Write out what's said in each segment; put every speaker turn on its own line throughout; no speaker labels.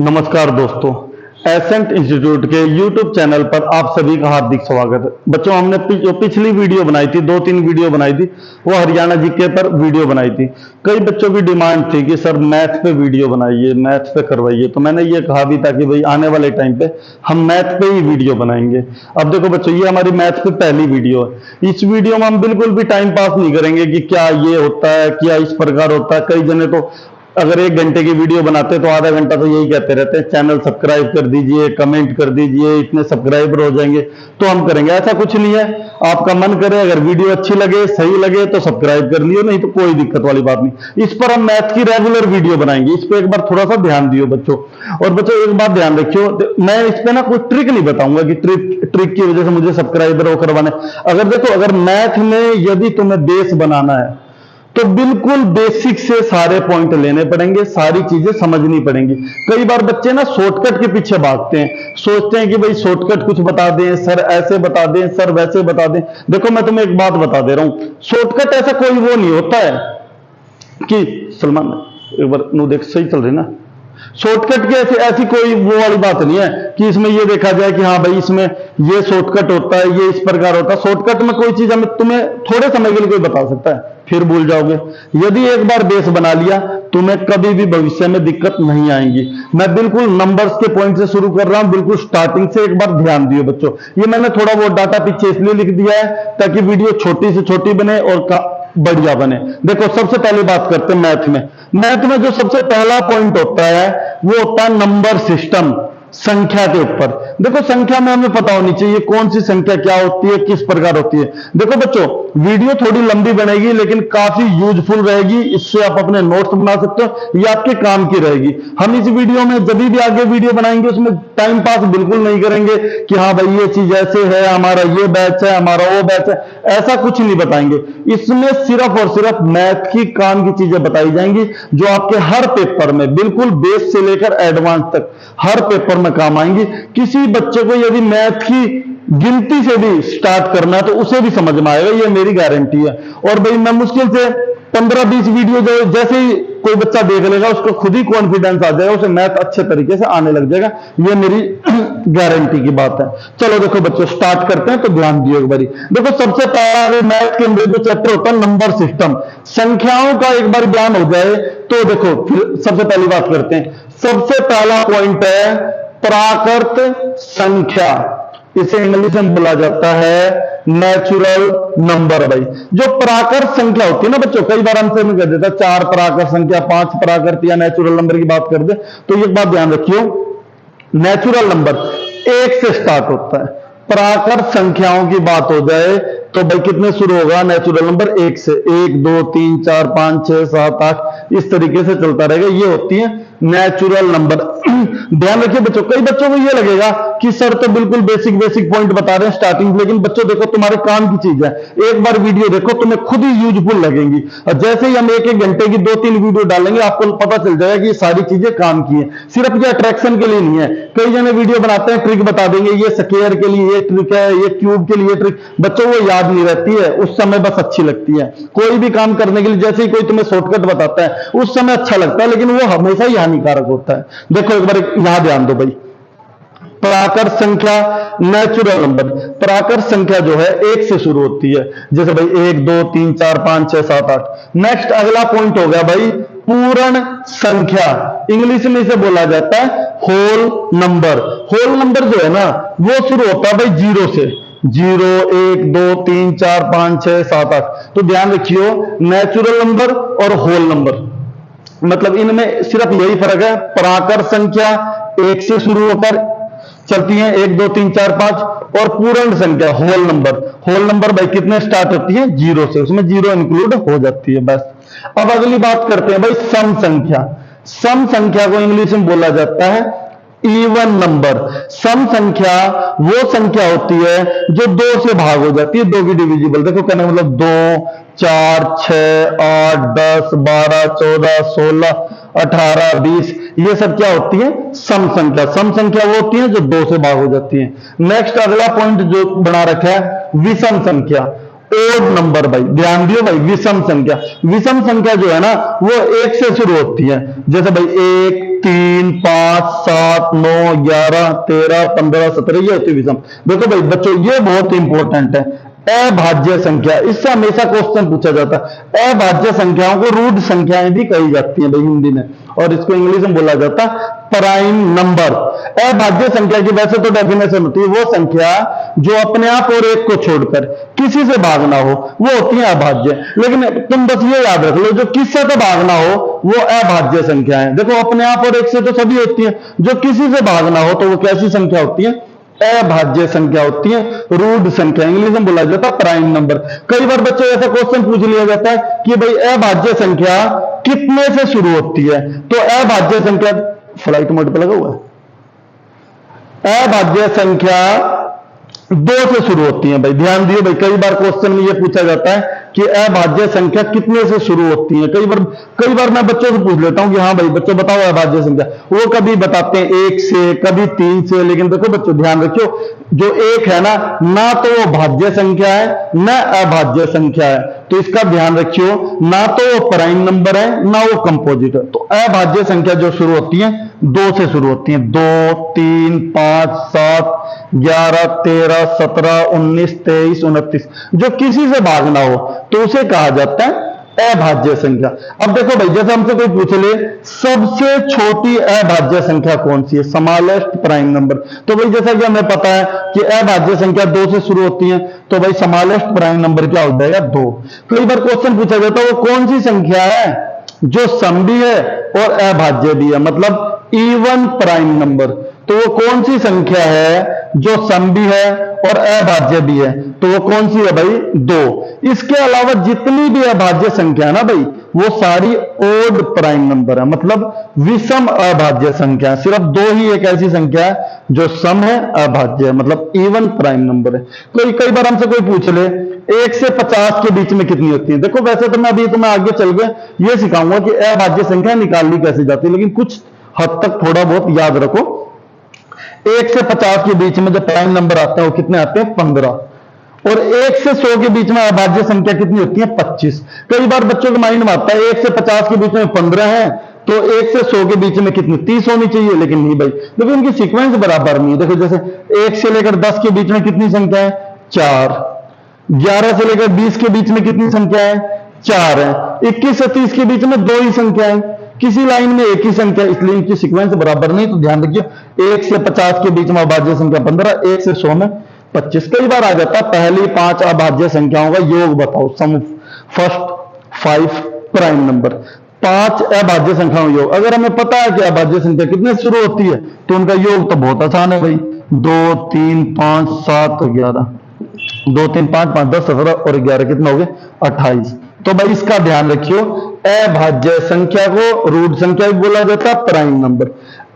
नमस्कार दोस्तों, accent institute के यूट्यूब चैनल पर आप सभी का हार्दिक स्वागत है। बच्चों, हमने जो पिछली वीडियो बनाई थी, 2-3 वीडियो बनाई थी, वो हरियाणा जीके पर वीडियो बनाई थी। कई बच्चों की डिमांड थी कि सर मैथ पे वीडियो बनाइए, मैथ पे करवाइए। तो मैंने ये कहा भी था कि भाई आने वाले टाइम पे हम मैथ पे ही वीडियो बनाएंगे। अब देखो बच्चों, ये हमारी मैथ पे पहली वीडियो है। इस वीडियो में हम बिल्कुल भी टाइम पास नहीं करेंगे कि क्या ये होता है, क्या इस प्रकार होता है। कई जने तो अगर 1 घंटे की वीडियो बनाते तो आधा घंटा तो यही कहते रहते हैं, चैनल सब्सक्राइब कर दीजिए, कमेंट कर दीजिए, इतने सब्सक्राइबर हो जाएंगे तो हम करेंगे। ऐसा कुछ नहीं है। आपका मन करे, अगर वीडियो अच्छी लगे, सही लगे तो सब्सक्राइब कर लियो, नहीं तो कोई दिक्कत वाली बात नहीं। इस पर हम मैथ की रेगुलर वीडियो बनाएंगे। इस पर एक बार थोड़ा सा ध्यान दियो बच्चों। और बच्चों एक बात ध्यान रखियो, मैं इस पे ना कोई ट्रिक नहीं बताऊंगा कि ट्रिक की वजह से मुझे सब्सक्राइबर वो करवाने। अगर देखो, अगर मैथ में यदि तुम्हें बेस बनाना है तो बिल्कुल बेसिक से सारे पॉइंट लेने पड़ेंगे, सारी चीजें समझनी पड़ेंगी। कई बार बच्चे ना शॉर्टकट के पीछे भागते हैं, सोचते हैं कि भाई शॉर्टकट कुछ बता दें, सर ऐसे बता दें, सर वैसे बता दें। देखो मैं तुम्हें एक बात बता दे रहा हूं, शॉर्टकट ऐसा कोई वो नहीं होता है कि सलमान एक बार नु देख, सही चल रही ना। शॉर्टकट की ऐसी कोई वो वाली बात नहीं है कि इसमें ये देखा जाए कि हाँ भाई इसमें ये शॉर्टकट होता है, ये इस प्रकार होता है। शॉर्टकट में कोई चीज हमें तुम्हें थोड़े समय के लिए कोई बता सकता है, फिर भूल जाओगे। यदि एक बार बेस बना लिया, तुम्हें कभी भी भविष्य में दिक्कत नहीं आएगी। मैं बिल्कुल नंबर्स के पॉइंट से शुरू कर रहा हूं, बिल्कुल स्टार्टिंग से। एक बार ध्यान दियो बच्चों, ये मैंने थोड़ा बहुत डाटा पीछे इसलिए लिख दिया है ताकि वीडियो छोटी से छोटी बने और बढ़िया बने। देखो सबसे पहले बात करते हैं मैथ में। मैथ में जो सबसे पहला पॉइंट होता है वो होता है नंबर सिस्टम, संख्या के ऊपर। देखो संख्या में हमें पता होनी चाहिए कौन सी संख्या क्या होती है, किस प्रकार होती है। देखो बच्चों, वीडियो थोड़ी लंबी बनेगी लेकिन काफी यूजफुल रहेगी। इससे आप अपने नोट्स बना सकते हो, ये आपके काम की रहेगी। हम इस वीडियो में जब भी आगे वीडियो बनाएंगे उसमें टाइम पास बिल्कुल नहीं करेंगे कि हाँ भाई ये चीज ऐसे है, हमारा ये बैच है, हमारा वो बैच है, ऐसा कुछ नहीं बताएंगे। इसमें सिर्फ और सिर्फ मैथ की काम की चीजें बताई जाएंगी जो आपके हर पेपर में बिल्कुल बेस से लेकर एडवांस तक हर पेपर में काम आएंगी। किसी बच्चे को यदि मैथ की गिनती से भी स्टार्ट करना है तो उसे भी समझ में आएगा, ये मेरी गारंटी है। और भाई मैं मुश्किल से 15-20 वीडियो जो जैसे ही कोई बच्चा देख लेगा उसको खुद ही कॉन्फिडेंस आ जाएगा, उसे मैथ अच्छे तरीके से आने लग जाएगा, ये मेरी गारंटी की बात है। चलो देखो बच्चों, स्टार्ट करते हैं, तो ध्यान दियो एक बारी। देखो सबसे पहला मैथ के अंदर जो चैप्टर होता है नंबर सिस्टम, संख्याओं का एक बार ज्ञान हो जाए तो देखो फिर सबसे पहली बात करते हैं। सबसे पहला पॉइंट है प्राकृत संख्या। इसे इंग्लिश में बोला जाता है नेचुरल नंबर। भाई जो प्राकृत संख्या होती है ना बच्चों, कई बार हमसे में कह देता 4 प्राकृत संख्या, 5 प्राकृत या नेचुरल नंबर की बात कर दे, तो एक बात ध्यान रखियो, नेचुरल नंबर 1 से स्टार्ट होता है। प्राकृत संख्याओं की बात हो जाए तो भाई कितने शुरू होगा? नेचुरल नंबर 1 से। 1 2 3 4 5 6 7 8 इस तरीके से चलता रहेगा। ये होती है नेचुरल नंबर। ध्यान रखिए बच्चों, कई बच्चों को ये लगेगा कि सर तो बिल्कुल बेसिक पॉइंट बता रहे हैं स्टार्टिंग, लेकिन बच्चों देखो तुम्हारे काम की चीज है। एक बार वीडियो देखो, तुम्हें खुद ही यूजफुल लगेंगी। और जैसे ही हम 1-1 घंटे की 2-3 वीडियो डालेंगे आपको पता चल जाएगा कि ये सारी चीजें काम की है। सिर्फ ये अट्रैक्शन के लिए नहीं है। कई जने वीडियो बनाते हैं, ट्रिक बता देंगे, ये स्क्वायर के लिए ये ट्रिक है, ये क्यूब के लिए ट्रिक। बच्चों वो याद नहीं रहती है, उस समय बस अच्छी लगती है। कोई भी काम करने के लिए जैसे ही कोई तुम्हें शॉर्टकट बताता है उस समय अच्छा लगता है, लेकिन वो हमेशा ही हानिकारक होता है। देखो एक बार यहां ध्यान दो भाई, प्राकृत संख्या नेचुरल नंबर। प्राकृत संख्या जो है 1 से शुरू होती है, जैसे भाई 1 2 3 4 5 6 7 8। नेक्स्ट अगला पॉइंट हो गया भाई पूर्ण संख्या। इंग्लिश में इसे बोला जाता है होल नंबर। होल नंबर जो है ना वो शुरू होता है भाई 0 से। 0 1 2 3 4 5 6 7 8। तो ध्यान रखियो, नेचुरल नंबर और होल नंबर, मतलब इनमें सिर्फ यही फर्क है। प्राकृत संख्या 1 से शुरू होकर चलती है, 1 2 3 4 5, और पूर्ण संख्या होल नंबर भाई कितने स्टार्ट होती है? 0 से, उसमें 0 इंक्लूड हो जाती है बस। अब अगली बात करते हैं भाई सम संख्या। सम संख्या को इंग्लिश में बोला जाता है इवन नंबर। सम संख्या वो संख्या होती है जो 2 से भाग हो जाती है, 2 की डिविजिबल। देखो कहने मतलब 2 4 6 8 10 12 14 16 18 20, ये सब क्या होती है? सम संख्या। सम संख्या वो होती है जो 2 से भाग हो जाती है। नेक्स्ट अगला पॉइंट जो बना रखा है विषम संख्या। ओड नंबर भाई, ध्यान दियो भाई, विषम संख्या। विषम संख्या जो है ना वो एक से शुरू होती है, जैसे भाई 1, 3, 5, 7, 9, 11, 13, 15, 17, ये होती है विषम। देखो भाई बच्चों ये बहुत इंपॉर्टेंट है, अभाज्य संख्या, इससे हमेशा क्वेश्चन पूछा जाता है। अभाज्य संख्याओं को रूढ़ संख्याएं भी कही जाती हैं भाई हिंदी में, और इसको इंग्लिश में बोला जाता है प्राइम नंबर। अभाज्य संख्या की वैसे तो डेफिनेशन होती है वो संख्या जो अपने आप और एक को छोड़कर किसी से भाग ना हो, वो होती है अभाज्य। लेकिन तुम बस ये याद रख लो, जो किससे तो भाग ना हो वो अभाज्य संख्या है। देखो अपने आप और एक से तो सभी होती है, जो किसी से भाग ना हो तो वो कैसी संख्या होती है? अभाज्य संख्या होती है, रूढ़ संख्या, इंग्लिश में बोला जाता है प्राइम नंबर। कई बार बच्चों ऐसा क्वेश्चन पूछ लिया जाता है कि भाई अभाज्य संख्या कितने से शुरू होती है, तो अभाज्य संख्या, फ्लाइट मोड पे लगा हुआ है, अभाज्य संख्या 2 से शुरू होती है भाई। ध्यान दिए भाई, कई बार क्वेश्चन में ये पूछा जाता है कि अभाज्य संख्या कितने से शुरू होती है। कई बार मैं बच्चों से पूछ लेता हूं कि हाँ भाई बच्चों बताओ अभाज्य संख्या, वो कभी बताते हैं 1 से, कभी 3 से। लेकिन देखो बच्चों ध्यान रखियो, जो 1 है ना तो वो भाज्य संख्या है न अभाज्य संख्या है, तो इसका ध्यान रखियो, ना तो वो प्राइम नंबर है ना वो कंपोजिट है। तो अभाज्य संख्या जो शुरू होती है 2 से शुरू होती है, 2, 3, 5, 7, 11, 13, 17, 19, 23, 29, जो किसी से भाग ना हो तो उसे कहा जाता है अभाज्य संख्या। अब देखो भाई, जैसे हमसे कोई पूछ ले सबसे छोटी अभाज्य संख्या कौन सी है, स्मॉलेस्ट प्राइम नंबर, तो भाई जैसा कि हमें पता है कि अभाज्य संख्या 2 से शुरू होती है, तो भाई स्मॉलेस्ट प्राइम नंबर क्या हो जाएगा? 2। कई बार क्वेश्चन पूछा जाता है वो कौन सी संख्या है जो सम भी है और अभाज्य भी है, मतलब इवन प्राइम नंबर, तो वो कौन सी संख्या है जो सम भी है और अभाज्य भी है, तो वो कौन सी है भाई? 2। इसके अलावा जितनी भी अभाज्य संख्या है ना भाई वो सारी ओड प्राइम नंबर है, मतलब विषम अभाज्य संख्या। सिर्फ 2 ही एक ऐसी संख्या है जो सम है, अभाज्य है, मतलब इवन प्राइम नंबर है। कई बार हमसे कोई पूछ ले 1 से 50 के बीच में कितनी होती है। देखो वैसे तो मैं अभी तुम्हें आगे चल के ये सिखाऊंगा कि अभाज्य संख्या निकालनी कैसे जाती है, लेकिन कुछ हद तक थोड़ा बहुत याद रखो। 1 से 50 के बीच में जो प्राइम नंबर आते हैं वो कितने आते हैं? 15। और 1 से 100 के बीच में अभाज्य संख्या कितनी होती है? 25। कई बार बच्चों के माइंड में आता है 1 से 50 के बीच में 15 है तो 1 से 100 के बीच में कितनी? 30 होनी चाहिए, लेकिन नहीं भाई, देखो इनकी सीक्वेंस बराबर नहीं है। देखो जैसे 1 से लेकर 10 के बीच में कितनी संख्या है? 4। 11 से लेकर 20 के बीच में कितनी संख्या है? 4 है। 21 से 30 के बीच में 2 ही संख्या है, किसी लाइन में एक ही संख्या, इसलिए इनकी सीक्वेंस बराबर नहीं। तो ध्यान रखिए 1 से 50 के बीच में अभाज्य संख्या 15, 1 से 100 में 25। कई बार आ जाता है पहली 5 अभाज्य संख्याओं का योग बताओ, सम फर्स्ट 5 प्राइम नंबर, 5 अभाज्य संख्याओं का योग। अगर हमें पता है कि अभाज्य संख्या कितने से शुरू होती है तो उनका योग तो बहुत आसान है भाई, 2, 3, 5, 7 और 11, 2, 3, 5, 5, 10, 17 और 11 कितना हो गया? 28। तो भाई इसका ध्यान रखियो, अभाज्य संख्या को रूढ़ संख्या भी बोला जाता है, प्राइम नंबर।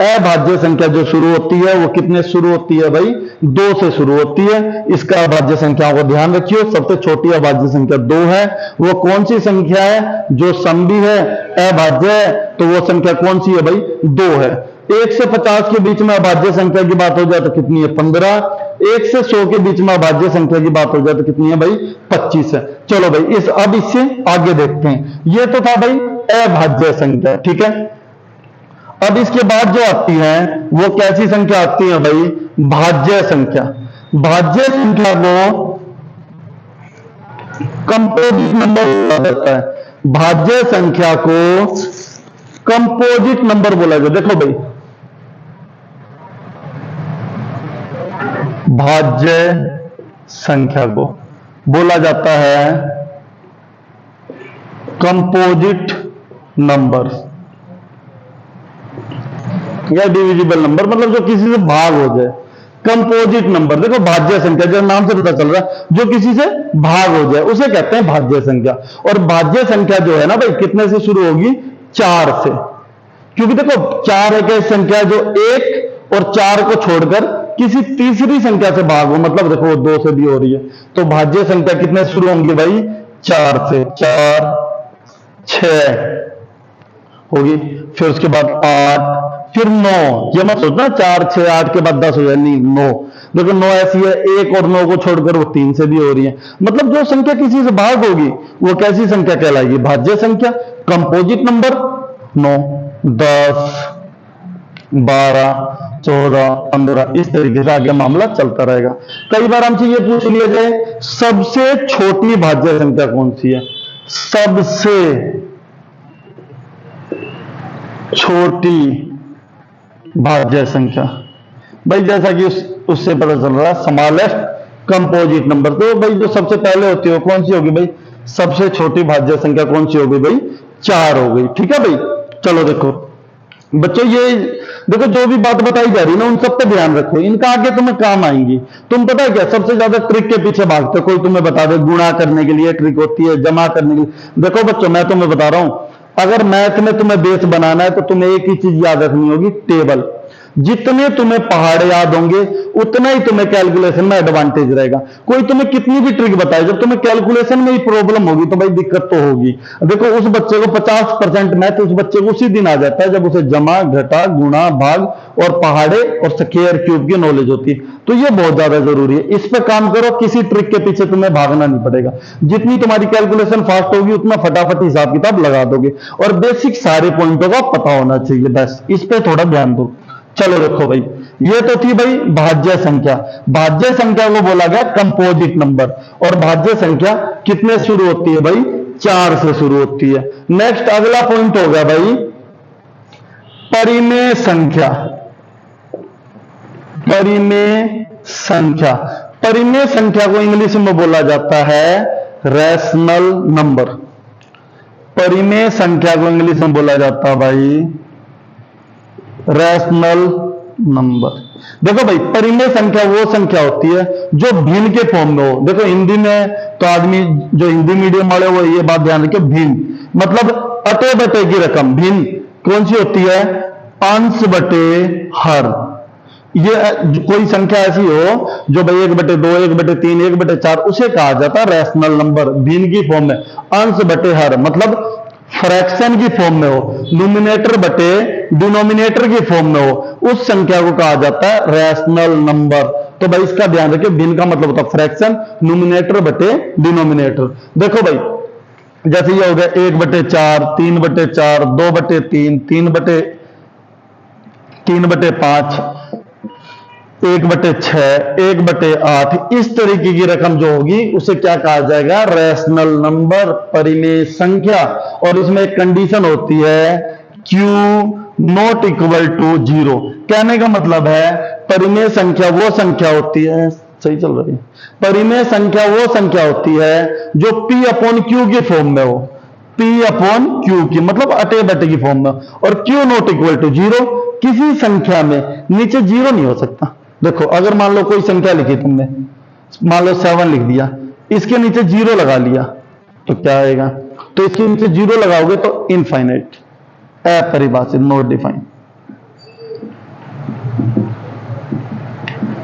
अभाज्य संख्या जो शुरू होती है वो कितने शुरू होती है भाई? 2 से शुरू होती है। इसका अभाज्य संख्याओं को ध्यान रखियो, सबसे छोटी अभाज्य संख्या 2 है। वो कौन सी संख्या है? जो सम भी है, अभाज्य है, तो वो संख्या कौन सी है भाई? 2 है। 1 से 50 के बीच में अभाज्य संख्या की बात हो जाए तो कितनी है? 15। 1 से 100 के बीच में अभाज्य संख्या की बात हो जाए तो कितनी है भाई? 25 है। चलो भाई अब इससे आगे देखते हैं। ये तो था भाई अभाज्य संख्या, ठीक है। अब इसके बाद जो आती है वो कैसी संख्या आती है भाई? भाज्य संख्या। भाज्य संख्या को कंपोजिट नंबर बोला जाता है। भाज्य संख्या को कंपोजिट नंबर बोला जाता है। देखो भाई भाज्य संख्या को बोला जाता है कंपोजिट नंबर या डिविजिबल नंबर, मतलब जो किसी से भाग हो जाए। कंपोजिट नंबर, देखो भाज्य संख्या जो नाम से पता चल रहा है जो किसी से भाग हो जाए उसे कहते हैं भाज्य संख्या। और भाज्य संख्या जो है ना भाई कितने से शुरू होगी? 4 से, क्योंकि देखो 4 एक ऐसी संख्या जो 1 और 4 को छोड़कर किसी तीसरी संख्या से भाग हो, मतलब देखो 2 से भी हो रही है, तो भाज्य संख्या कितने शुरू होंगी भाई? 4 से। 4, 6 होगी, फिर उसके बाद 8, फिर 9, ये मत सोचना 4 6 8 के बाद 10 हो जाए, नहीं 9। देखो 9 ऐसी है, 1 और 9 को छोड़कर वो 3 से भी हो रही है। मतलब जो संख्या किसी से भाग होगी वो कैसी संख्या कहलाएगी? भाज्य संख्या। कंपोजिट नंबर 9, 10, 12, 14, 15, इस तरीके से आगे मामला चलता रहेगा। कई बार हमसे ये पूछ लिया जाए सबसे छोटी भाज्य संख्या कौन सी है? सबसे छोटी भाज्य संख्या, भाई जैसा कि उससे पता चल रहा है स्मॉलेस्ट कंपोजिट नंबर, तो भाई जो सबसे पहले होती है वो कौन सी होगी भाई? सबसे छोटी भाज्य संख्या कौन सी होगी भाई? 4 हो गई। ठीक है भाई। चलो देखो बच्चों, ये देखो जो भी बात बताई जा रही है ना उन सब पे ध्यान रखो, इनका आगे तुम्हें काम आएंगी। तुम पता है क्या सबसे ज्यादा ट्रिक के पीछे भागते हो? कोई तुम्हें बता दे गुणा करने के लिए ट्रिक होती है, जमा करने के लिए। देखो बच्चों मैं तुम्हें बता रहा हूं, अगर मैथ में तुम्हें बेस बनाना है तो तुम्हें एक ही चीज याद रखनी होगी, टेबल। जितने तुम्हें पहाड़ याद होंगे उतना ही तुम्हें कैलकुलेशन में एडवांटेज रहेगा। कोई तुम्हें कितनी भी ट्रिक बताए, जब तुम्हें कैलकुलेशन में ही प्रॉब्लम होगी तो भाई दिक्कत तो होगी। देखो उस बच्चे को 50% मैथ उस बच्चे को उसी दिन आ जाता है जब उसे जमा घटा गुणा भाग और पहाड़े और स्क्वायर क्यूब की नॉलेज होती है। तो ये बहुत ज्यादा जरूरी है, इस पे काम करो, किसी ट्रिक के पीछे तुम्हें भागना नहीं पड़ेगा। जितनी तुम्हारी कैलकुलेशन फास्ट होगी उतना फटाफट हिसाब किताब लगा दोगे, और बेसिक सारे पॉइंटों का पता होना चाहिए, बस इस पे थोड़ा ध्यान दो। चलो देखो भाई, ये तो थी भाई भाज्य संख्या। भाज्य संख्या को बोला गया कंपोजिट नंबर, और भाज्य संख्या कितने शुरू होती है भाई? 4 से शुरू होती है। नेक्स्ट अगला पॉइंट होगा भाई परिमेय संख्या। परिमेय संख्या, परिमेय संख्या को इंग्लिश में बोला जाता है रैशनल नंबर। परिमेय संख्या को इंग्लिश में बोला जाता है भाई रैशनल नंबर। देखो भाई परिमेय संख्या वो संख्या होती है जो भिन्न के फॉर्म में हो। देखो हिंदी में तो आदमी जो हिंदी मीडियम वाले वो ये बात ध्यान रखे, भिन्न मतलब अटे बटे की रकम। भिन्न कौन सी होती है? अंश बटे हर। ये कोई संख्या ऐसी हो जो भाई 1/2, 1/3, 1/4 उसे कहा जाता है रैशनल नंबर, भिन्न की फॉर्म में। अंश बटे हर मतलब फ्रैक्शन की फॉर्म में हो, न्यूमिनेटर बटे डिनोमिनेटर की फॉर्म में हो, उस संख्या को कहा जाता है रैशनल नंबर। तो भाई इसका ध्यान रखिए, भिन्न का मतलब होता है फ्रैक्शन, न्यूमिनेटर बटे डिनोमिनेटर। देखो भाई जैसे ये हो गया 1/4, 3/4, 2/3, 3/5, 1/6, 1/8, इस तरीके की रकम जो होगी उसे क्या कहा जाएगा? रैशनल नंबर, परिमेय संख्या। और इसमें एक कंडीशन होती है Q नॉट इक्वल टू 0। कहने का मतलब है परिमेय संख्या वो संख्या होती है, सही चल रही है, परिमेय संख्या वो संख्या होती है जो P/Q की फॉर्म में हो। P/Q की मतलब अटे बटे की फॉर्म में, और Q नॉट इक्वल टू 0। किसी संख्या में नीचे 0 नहीं हो सकता। देखो अगर मान लो कोई संख्या लिखी तुमने, मान लो 7 लिख दिया, इसके नीचे 0 लगा लिया तो क्या आएगा? तो इसके नीचे 0 लगाओगे तो इनफाइनाइट, अपरिभाषित, नॉट डिफाइंड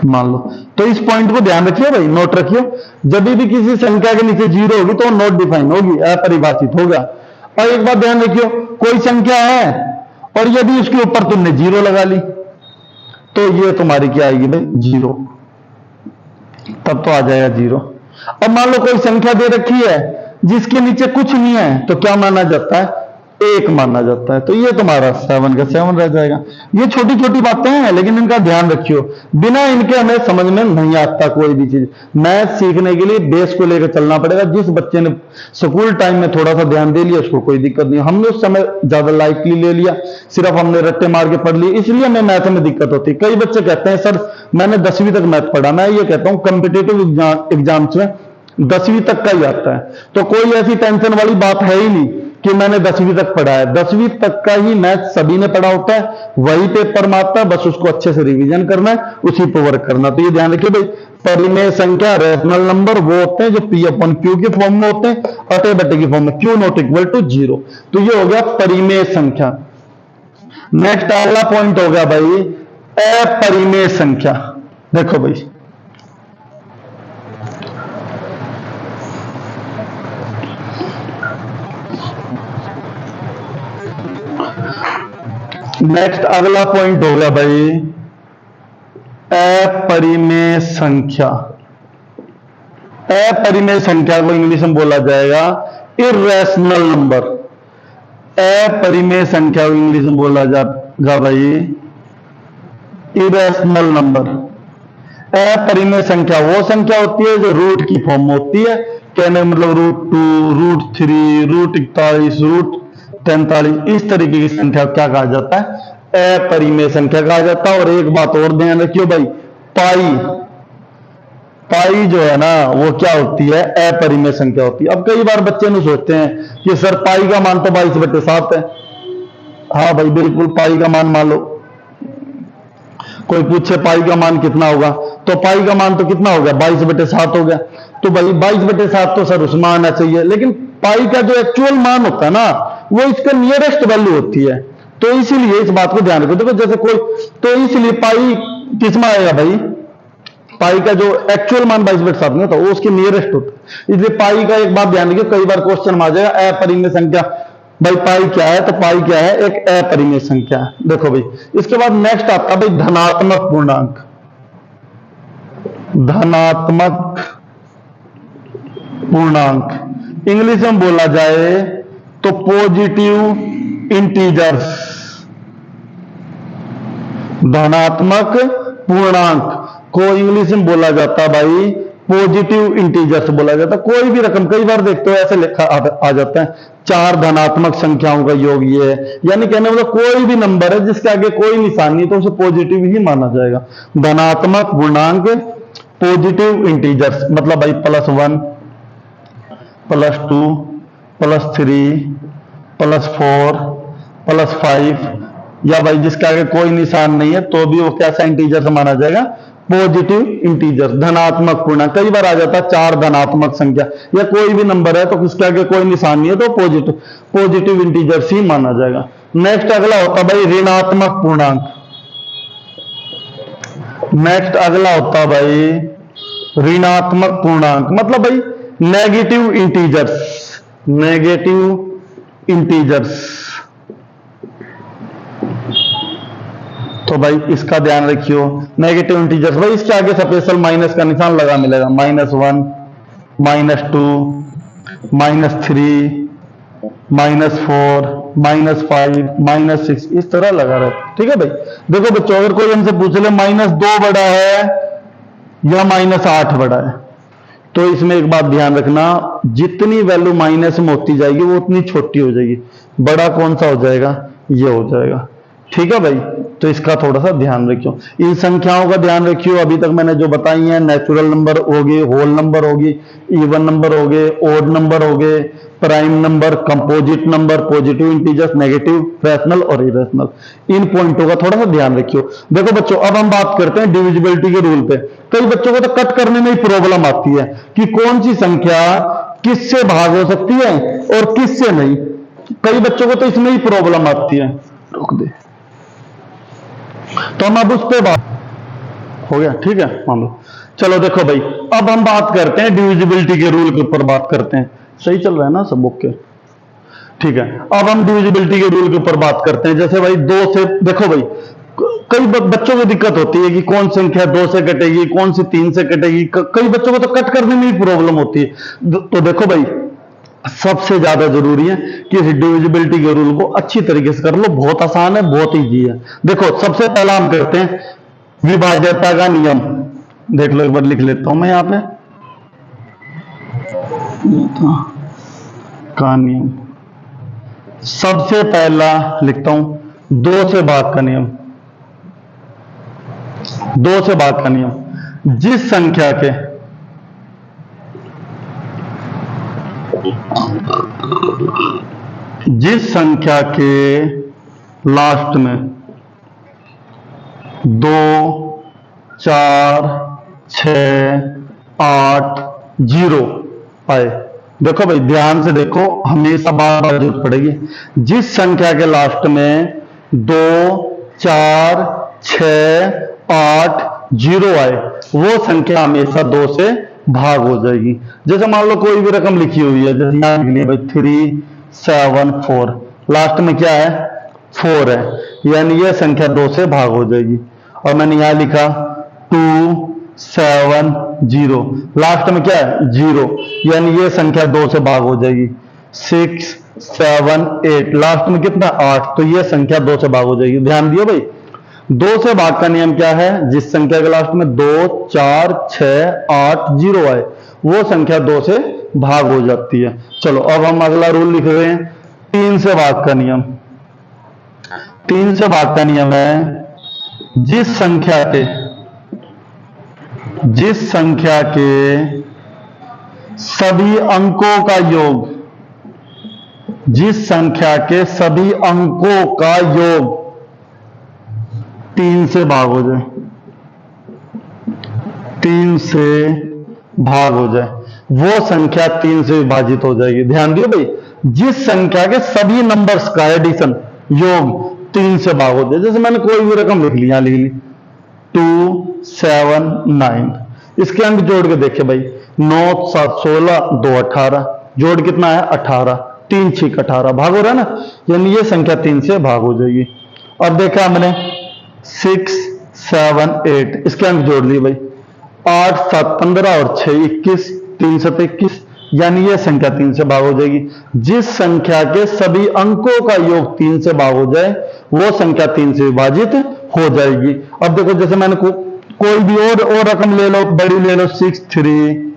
मान लो। तो इस पॉइंट को ध्यान रखिए भाई, नोट रखिए, जब भी किसी संख्या के नीचे 0 होगी तो नॉट डिफाइंड होगी, अपरिभाषित होगा। और एक बात ध्यान रखियो, कोई संख्या है और यदि उसके ऊपर तुमने 0 लगा ली तो ये तुम्हारी क्या आएगी भाई? 0। तब तो आ जाएगा 0। अब मान लो कोई संख्या दे रखी है जिसके नीचे कुछ नहीं है तो क्या माना जाता है? 1 माना जाता है। तो ये तुम्हारा 7 का 7 रह जाएगा। ये छोटी छोटी बातें हैं लेकिन इनका ध्यान रखियो, बिना इनके हमें समझ में नहीं आता कोई भी चीज। मैथ सीखने के लिए बेस को लेकर चलना पड़ेगा। जिस बच्चे ने स्कूल टाइम में थोड़ा सा ध्यान दे लिया उसको कोई दिक्कत नहीं। हमने उस समय ज्यादा लाइटली ले लिया, सिर्फ हमने रट्टे मार के पढ़ लिए, इसलिए हमें मैथ में दिक्कत होती है। कई बच्चे कहते हैं सर मैंने 10वीं तक मैथ पढ़ा। मैं ये कहता हूं कॉम्पिटेटिव एग्जाम्स में 10वीं तक का ही आता है, तो कोई ऐसी टेंशन वाली बात है ही नहीं कि मैंने 10वीं तक पढ़ा है। 10वीं तक का ही मैथ सभी ने पढ़ा होता है, वही पेपर में आता है, बस उसको अच्छे से रिवीजन करना है, उसी पर वर्क करना। तो ये ध्यान रखिए भाई, परिमेय संख्या रैशनल नंबर वो होते हैं जो P/Q के फॉर्म में होते हैं, अटे बटे की फॉर्म में, Q नॉट इक्वल टू 0। तो ये हो गया परिमेय संख्या। नेक्स्ट अगला पॉइंट हो गया भाई अपरिमेय संख्या। देखो भाई नेक्स्ट अगला पॉइंट हो गया भाई अपरिमेय संख्या। अपरिमेय संख्या को इंग्लिश में बोला जाएगा इर्रेशनल नंबर। अपरिमेय संख्या को इंग्लिश में बोला जाएगा भाई इरेशनल नंबर। अपरिमेय संख्या वो संख्या होती है जो रूट की फॉर्म में होती है, कहने का मतलब √2, √3, √41, √43, इस तरीके की संख्या क्या कहा जाता है? अपरिमेय संख्या कहा जाता है। और एक बात और ध्यान रखियो भाई, पाई जो है ना वो क्या होती है? अपरिमेय संख्या होती है। अब कई बार बच्चे न सोचते हैं कि सर पाई का मान तो 22/7 है। हाँ भाई बिल्कुल, पाई का मान मान लो। कोई पूछे पाई का मान कितना होगा, तो पाई का मान तो कितना हो गया? 22/7 हो गया। तो भाई 22/7 तो सर उसमें आना चाहिए, लेकिन पाई का जो एक्चुअल मान होता है ना वो इसका नियरेस्ट वैल्यू होती है। तो इसीलिए इस बात को ध्यान रखो। देखो जैसे कोई, तो इसलिए पाई किसमें आएगा भाई? पाई का जो एक्चुअल मान 22/7 में होता है वो उसके नियरेस्ट होता है। इसलिए पाई का एक बात ध्यान रखिए, कई बार क्वेश्चन में आ जाएगा अपरिमेय संख्या। भाई पाई क्या है? तो पाई क्या है? एक अपरिमेय संख्या है। देखो भाई इसके बाद नेक्स्ट आता है भाई धनात्मक पूर्णांक। धनात्मक पूर्णांक इंग्लिश में बोला जाए तो पॉजिटिव इंटीजर्स। धनात्मक पूर्णांक को इंग्लिश में बोला जाता भाई पॉजिटिव इंटीजर्स बोला जाता। कोई भी रकम, कई बार देखते हो ऐसे लिखा आ जाता है 4 धनात्मक संख्याओं का योग ये है, यानी कहने मतलब कोई भी नंबर है जिसके आगे कोई निशान नहीं तो उसे पॉजिटिव ही माना जाएगा। धनात्मक पूर्णांक पॉजिटिव इंटीजर्स मतलब भाई +1, +2, +3, +4, +5, या भाई जिसके आगे कोई निशान नहीं है तो भी वो कैसा इंटीजर माना जाएगा? पॉजिटिव इंटीजर, धनात्मक पूर्णांक। कई बार आ जाता है 4 धनात्मक संख्या या कोई भी नंबर है तो उसके आगे कोई निशान नहीं है तो पॉजिटिव इंटीजर ही माना जाएगा। नेक्स्ट अगला होता भाई ऋणात्मक पूर्णांक। नेक्स्ट अगला होता भाई ऋणात्मक पूर्णांक मतलब भाई नेगेटिव इंटीजर्स। नेगेटिव इंटीजर्स तो भाई इसका ध्यान रखियो। नेगेटिव इंटीजर्स भाई इसके आगे स्पेशल माइनस का निशान लगा मिलेगा, -1, -2, -3, -4, -5, -6 इस तरह लगा रहे। ठीक है भाई। देखो बच्चों अगर कोई हमसे पूछ ले -2 बड़ा है या -8 बड़ा है, तो इसमें एक बात ध्यान रखना, जितनी वैल्यू माइनस में होती जाएगी वो उतनी छोटी हो जाएगी। बड़ा कौन सा हो जाएगा? ये हो जाएगा। ठीक है भाई, तो इसका थोड़ा सा ध्यान रखियो। इन संख्याओं का ध्यान रखियो। अभी तक मैंने जो बताई हैं, नेचुरल नंबर हो गए, होल नंबर हो गई, इवन नंबर हो गए, ओड नंबर हो गए, prime number, composite number, positive integers, negative, rational और इरेशनल, इन पॉइंटों का थोड़ा सा ध्यान रखियो। देखो बच्चों अब हम बात करते हैं डिविजिबिलिटी के रूल पे। कई बच्चों को तो कट करने में ही प्रॉब्लम आती है कि कौन सी संख्या किससे भाग हो सकती है और किससे नहीं। कई बच्चों को तो इसमें ही प्रॉब्लम आती है। रोक दे, तो हम अब उस पर बात हो गया। ठीक है मान लो। चलो देखो भाई अब हम बात करते हैं डिविजिबिलिटी के रूल के ऊपर बात करते हैं। सही चल रहा है ना सब? ओके ठीक है। अब हम डिविजिबिलिटी के रूल के ऊपर बात करते हैं। जैसे भाई 2 से, देखो भाई कई बच्चों को दिक्कत होती है कि कौन संख्या 2 से कटेगी, कौन सी 3 से कटेगी। कई बच्चों को तो कट करने में ही प्रॉब्लम होती है। तो देखो भाई सबसे ज्यादा जरूरी है कि इस डिविजिबिलिटी के रूल को अच्छी तरीके से कर लो। बहुत आसान है, बहुत इजी है। देखो सबसे पहला हम करते हैं विभाज्यता का नियम। देख लो एक बार लिख लेता हूं मैं यहां पे का नियम। सबसे पहला लिखता हूं 2 से भाग का नियम। 2 से भाग का नियम। जिस संख्या के लास्ट में 2, 4, 6, 8, 0 आए। देखो भाई ध्यान से देखो, हमेशा बार बार जरूरत पड़ेगी। जिस संख्या के लास्ट में 2, 4, 6, 8, 0 आए वो संख्या हमेशा 2 से भाग हो जाएगी। जैसे मान लो कोई भी रकम लिखी हुई है, जैसे यहां लिख लिया भाई 3, 7, 4, लास्ट में क्या है 4 है, यानी ये संख्या 2 से भाग हो जाएगी। और मैंने यहां लिखा 270, लास्ट में क्या है 0, यानी ये संख्या 2 से भाग हो जाएगी। 6 7 8, लास्ट में कितना 8, तो ये संख्या 2 से भाग हो जाएगी। ध्यान दियो भाई, 2 से भाग का नियम क्या है, जिस संख्या के लास्ट में 2 4 6 8 0 आए वो संख्या 2 से भाग हो जाती है। चलो अब हम अगला रूल लिख रहे हैं, 3 से भाग का नियम। 3 से भाग का नियम है, जिस संख्या के सभी अंकों का योग, जिस संख्या के सभी अंकों का योग 3 से भाग हो जाए, 3 से भाग हो जाए, वो संख्या 3 से विभाजित हो जाएगी। ध्यान दियो भाई, जिस संख्या के सभी नंबर्स का एडिशन योग 3 से भाग हो जाए। जैसे मैंने कोई भी रकम लिख ली, यहां लिख ली 279, इसके अंक जोड़ के देखे भाई, 9 7 16 2 18, जोड़ कितना है 18, 3 6 18, भाग हो रहा है ना, यानी ये संख्या 3 से भाग हो जाएगी। और देखा हमने 6 7 8, इसके अंक जोड़ लिए भाई, 8 7 15 और 6 21, 3 7 21, यानी ये संख्या 3 से भाग हो जाएगी। जिस संख्या के सभी अंकों का योग 3 से भाग हो जाए वो संख्या 3 से विभाजित हो जाएगी। अब देखो, जैसे मैंने कोई भी और रकम ले लो, बड़ी ले लो, 6 3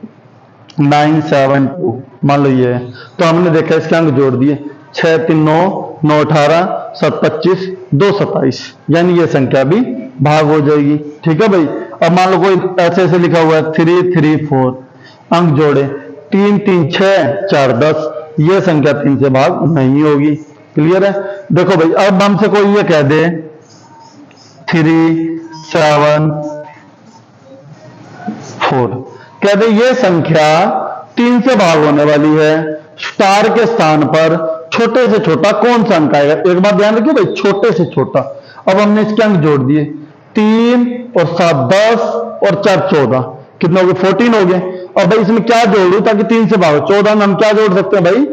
9 7 2, मान लो ये है, तो हमने देखा इसके अंक जोड़ दिए, 6 3 9 9 18 7 25 2 27, यानी ये संख्या भी भाग हो जाएगी। ठीक है भाई। अब मान लो कोई ऐसे ऐसे लिखा हुआ है 3 3 4, अंक जोड़े 3 3 6 4 10, ये संख्या 3 से भाग नहीं होगी। क्लियर है। देखो भाई, अब हमसे कोई ये कह दे 3 7 4, कह दे ये संख्या 3 से भाग होने वाली है, स्टार के स्थान पर छोटे से छोटा कौन सा अंक आएगा। एक बात ध्यान रखिए भाई, छोटे से छोटा। अब हमने इसके अंक जोड़ दिए, 3 और 7 10 और 4 14, कितने हो गए 14 हो गए। और भाई इसमें क्या जोड़ू ताकि 3 से भागो, 14 में हम क्या जोड़ सकते हैं भाई,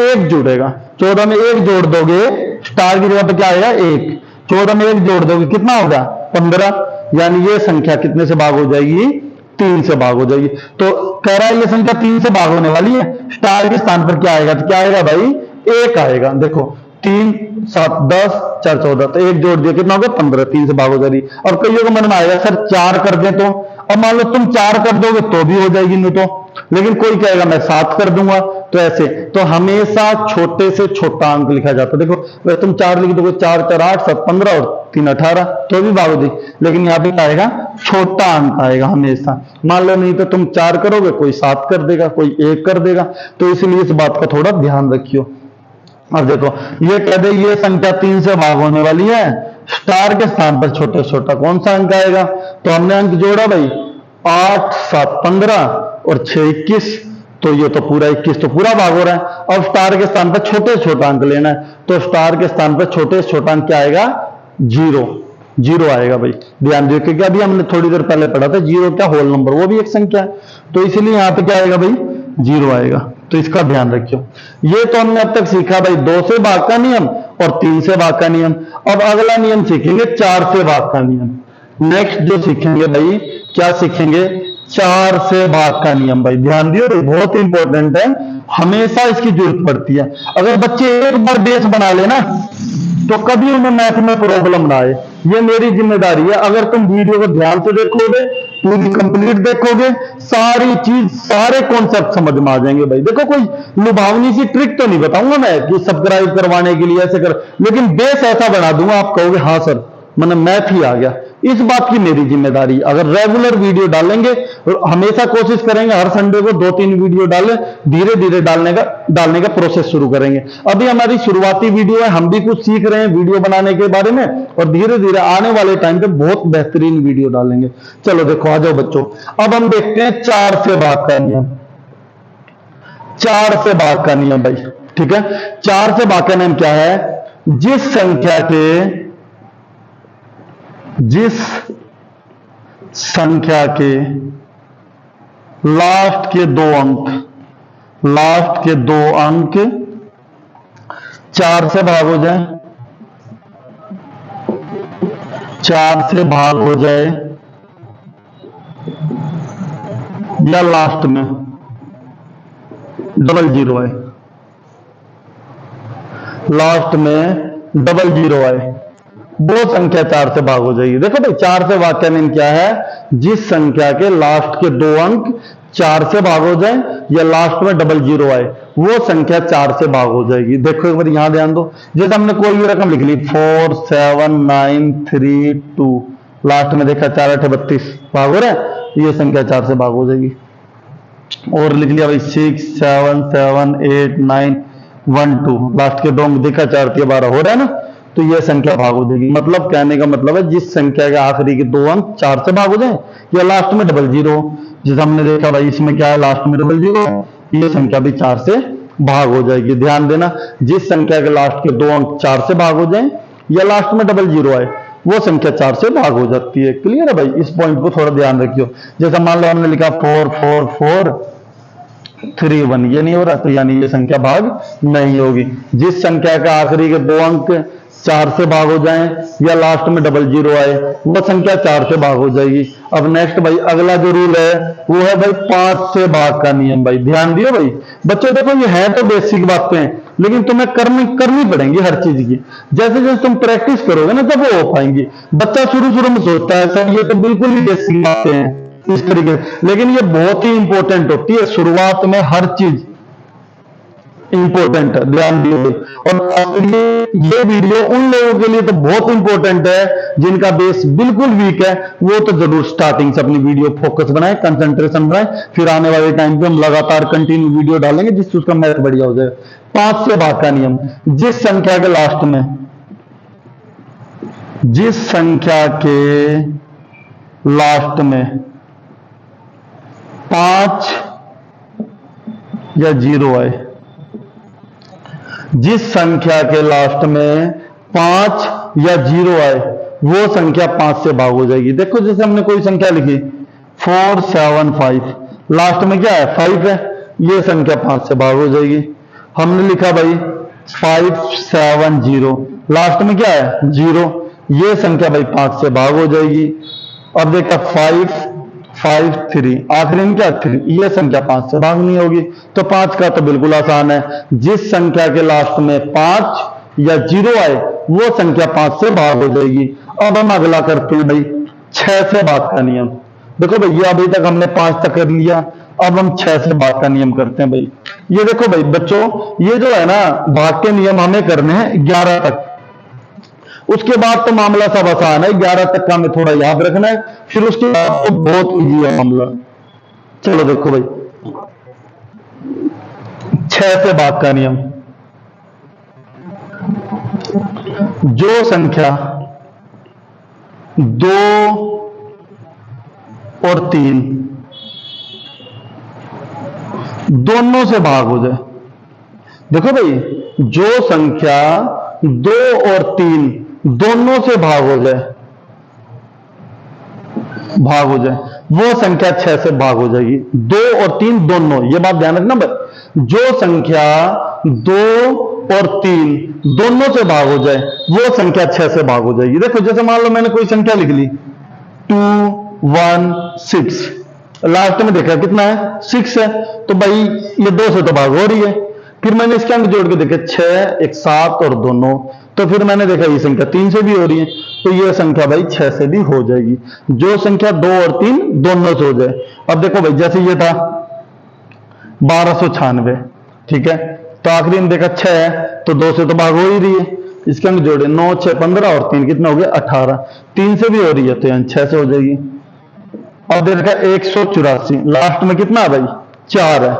1 जुड़ेगा। 14 में 1 जोड़ दोगे, स्टार की जगह पे क्या आएगा 1, 14 में 1 जोड़ दोगे कितना होगा 15, यानी ये संख्या कितने से भाग हो जाएगी, 3 से भाग हो जाएगी। तो कह रहा है ये संख्या 3 से भाग होने वाली है, स्टार के स्थान पर क्या आएगा, तो क्या आएगा भाई 1 आएगा। देखो 3 7 10 4 14, तो 1 जोड़ दिया कितना होगा 15, 3 से भाग हो जाएगी। और कईयों को मन में आएगा सर 4 कर दें तो, अब मान लो तुम 4 कर दोगे तो भी हो जाएगी, नहीं तो, लेकिन कोई कहेगा मैं 7 कर दूंगा, तो ऐसे तो हमेशा छोटे से छोटा अंक लिखा जाता है। देखो वैसे तुम 4 लिख दोगे, 4 4 8 7 15 और 3 18, तो भी भाग हो जाएगी, लेकिन यहाँ पे क्या आएगा छोटा अंक आएगा हमेशा। मान लो नहीं तो तुम 4 करोगे, कोई 7 कर देगा, कोई 1 कर देगा, तो इसलिए इस बात का थोड़ा ध्यान रखियो। अब देखो ये कह दे ये संख्या 3 से भाग होने वाली है, स्टार के स्थान पर छोटे से छोटा कौन सा अंक आएगा, तो हमने अंक जोड़ा भाई 8 7 15 और 6 21, तो ये तो पूरा 21 तो पूरा भाग हो रहा है। अब स्टार के स्थान पर छोटे से छोटा अंक लेना है, तो स्टार के स्थान पर छोटे से छोटा अंक क्या आएगा 0, 0 आएगा भाई। ध्यान दियो, क्योंकि अभी हमने थोड़ी देर पहले पढ़ा था 0 क्या होल नंबर, वो भी एक संख्या है, तो इसीलिए यहां पे क्या आएगा भाई 0 आएगा, तो इसका ध्यान रखियो। ये तो हमने अब तक सीखा भाई 2 से भाग का नियम और 3 से भाग का नियम। अब अगला नियम सीखेंगे 4 से भाग का नियम। नेक्स्ट जो सीखेंगे भाई, क्या सीखेंगे, 4 से भाग का नियम। भाई ध्यान दियो, बहुत इंपॉर्टेंट है, हमेशा इसकी जरूरत पड़ती है। अगर बच्चे एक बार बेस बना लेना तो कभी उन्हें मैथ में प्रॉब्लम ना आए, ये मेरी जिम्मेदारी है। अगर तुम वीडियो को ध्यान से देखोगे, पूरी कंप्लीट देखोगे, सारी चीज सारे कॉन्सेप्ट समझ में आ जाएंगे भाई। देखो कोई लुभावनी सी ट्रिक तो नहीं बताऊंगा मैं कि सब्सक्राइब करवाने के लिए ऐसे कर, लेकिन बेस ऐसा बना दूंगा आप कहोगे हाँ सर मतलब मैथ ही आ गया। इस बात की मेरी जिम्मेदारी। अगर रेगुलर वीडियो डालेंगे, हमेशा कोशिश करेंगे हर संडे को 2-3 वीडियो डालें, धीरे धीरे डालने का प्रोसेस शुरू करेंगे। अभी हमारी शुरुआती वीडियो है, हम भी कुछ सीख रहे हैं वीडियो बनाने के बारे में, और धीरे धीरे आने वाले टाइम पे बहुत बेहतरीन वीडियो डालेंगे। चलो देखो आ जाओ बच्चों, अब हम देखते हैं 4 से भाग का नियम। 4 से भाग का नियम भाई, ठीक है। 4 से भाग का नियम क्या है, जिस संख्या के लास्ट के दो अंक 4 से भाग हो जाए, 4 से भाग हो जाए या लास्ट में डबल जीरो आए, लास्ट में डबल जीरो आए, वो संख्या 4 से भाग हो जाएगी। देखो भाई 4 से भाग का मीन क्या है, जिस संख्या के लास्ट के 2 अंक 4 से भाग हो जाए या लास्ट में डबल जीरो आए, वो संख्या 4 से भाग हो जाएगी। देखो एक बार यहां ध्यान दो, जैसे हमने कोई भी रकम लिख ली 4 7 9 3 2, लास्ट में देखा 4 8 32 भाग हो रहा है, ये संख्या 4 से भाग हो जाएगी। और लिख लिया भाई 6 7 7 8 9 1 2, लास्ट के 2 अंक देखा 4 3 12 हो रहा है ना, तो यह संख्या भाग हो जाएगी। मतलब कहने का मतलब है जिस संख्या के आखिरी के 2 अंक 4 से भाग हो जाए या लास्ट में डबल जीरो, जैसे हमने देखा भाई इसमें क्या है, लास्ट में डबल जीरो, ये संख्या भी 4 से भाग हो जाएगी। ध्यान देना, जिस संख्या के लास्ट के 2 अंक 4 से भाग हो जाए या लास्ट में डबल जीरो आए, वो संख्या 4 से भाग हो जाती है। क्लियर है भाई, इस पॉइंट को थोड़ा ध्यान रखियो। जैसा मान लो हमने लिखा 4 4 4 3 1, ये नहीं हो रहा, तो यानी ये संख्या भाग नहीं होगी। जिस संख्या का आखिरी के 2 अंक 4 से भाग हो जाएं या लास्ट में डबल जीरो आए, वो संख्या 4 से भाग हो जाएगी। अब नेक्स्ट भाई अगला जो रूल है वो है भाई 5 से भाग का नियम। भाई ध्यान दियो भाई बच्चों, देखो ये है तो बेसिक बातें, लेकिन तुम्हें करनी पड़ेंगी हर चीज की। जैसे जैसे तुम प्रैक्टिस करोगे ना तब वो हो पाएंगी। बच्चा शुरू में सोचता है सर ये तो बिल्कुल ही बेसिक बातें हैं इस तरीके से, लेकिन ये बहुत ही इंपॉर्टेंट होती है। शुरुआत में हर चीज इंपॉर्टेंट है, ध्यान दियो। और ये वीडियो उन लोगों के लिए तो बहुत इंपॉर्टेंट है जिनका बेस बिल्कुल वीक है, वो तो जरूर स्टार्टिंग से अपनी वीडियो फोकस बनाए, कंसंट्रेशन बनाए, फिर आने वाले टाइम पे हम लगातार कंटिन्यू वीडियो डालेंगे जिससे उसका मैथ बढ़िया हो जाए। 5 से भाग का नियम, जिस संख्या के लास्ट में, जिस संख्या के लास्ट में 5 या 0 आए, जिस संख्या के लास्ट में 5 या 0 आए, वो संख्या 5 से भाग हो जाएगी। देखो जैसे हमने कोई संख्या लिखी 4 7 5, लास्ट में क्या है 5 है, ये संख्या 5 से भाग हो जाएगी। हमने लिखा भाई 5 7 0, लास्ट में क्या है 0, ये संख्या भाई 5 से भाग हो जाएगी। अब देखा 5 5 3, आखिरी में क्या 3, ये संख्या 5 से भाग नहीं होगी। तो 5 का तो बिल्कुल आसान है, जिस संख्या के लास्ट में 5 या 0 आए, वो संख्या 5 से भाग हो जाएगी। अब हम अगला करते हैं भाई 6 से भाग का नियम। देखो भाई ये अभी तक हमने 5 तक कर लिया, अब हम 6 से भाग का नियम करते हैं भाई। ये देखो भाई बच्चों, ये जो है ना भाग के नियम हमें करने हैं 11 तक, उसके बाद तो मामला सब आसान है। 11 तक का हमें थोड़ा याद रखना है, फिर उसके बाद तो बहुत इजी है मामला। चलो देखो भाई 6 से भाग का नियम, जो संख्या 2 और 3 दोनों से भाग हो जाए, देखो भाई जो संख्या 2 और 3 दोनों से भाग हो जाए, वो संख्या 6 से भाग हो जाएगी। 2 और 3 दोनों, ये बात ध्यान रखना भाई, जो संख्या 2 और 3 दोनों से भाग हो जाए, वो संख्या 6 से भाग हो जाएगी। देखो जैसे मान लो मैंने कोई संख्या लिख ली 2 1 6, लास्ट में देखा कितना है 6 है, तो भाई ये 2 से तो भाग हो रही है। फिर मैंने इसके अंक जोड़ के देखे 6 1 7 और 2 9, तो फिर मैंने देखा ये संख्या 3 से भी हो रही है, तो ये संख्या भाई 6 से भी हो जाएगी, जो संख्या 2 और 3 दोनों से हो जाए। अब देखो भाई जैसे ये था 1296, ठीक है, तो आखिरी में देखा 6 है, तो 2 से तो भाग हो ही रही है, इसके अंक जोड़े 9 6 15 और 3 कितना हो गया 18, 3 से भी हो रही है तो यहाँ 6 से हो जाएगी। अब देखा 184, लास्ट में कितना है भाई 4 है,